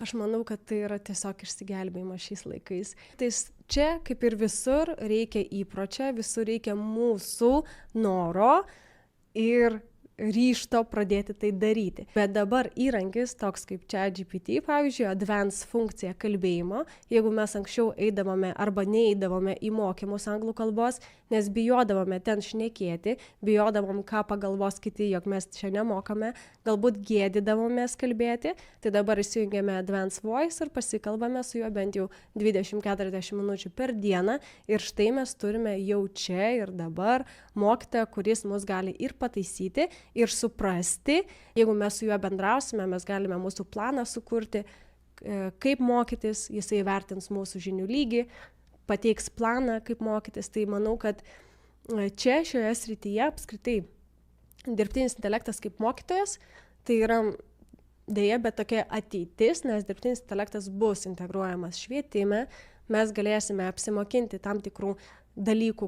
Aš manau, kad tai yra tiesiog išsigelbėjimas šiais laikais. Čia, kaip ir visur, reikia įpročio, visur reikia mūsų noro ir ryžto pradėti tai daryti. Bet dabar įrankis toks kaip ChatGPT, pavyzdžiui, advanced funkcija kalbėjimo, jeigu mes anksčiau eidavome arba neeidavome į mokymus anglų kalbos, nes bijodavome ten šnekėti, bijodavom, ką pagalvos kiti, jog mes čia nemokame, galbūt gėdydavomės kalbėti, tai dabar įsijungiame advanced voice ir pasikalbame su juo bent jau 20-40 minučių per dieną ir štai mes turime jau čia ir dabar mokytoją, kuris mus gali ir pataisyti, ir suprasti, jeigu mes su juo bendrausime, mes galime mūsų planą sukurti, kaip mokytis, jisai vertins mūsų žinių lygį, pateiks planą, kaip mokytis. Tai manau, kad čia šioje srityje apskritai dirbtinis intelektas kaip mokytojas, tai yra dėja, bet tokia ateitis, nes dirbtinis intelektas bus integruojamas švietime, mes galėsime apsimokinti tam tikrų dalykų,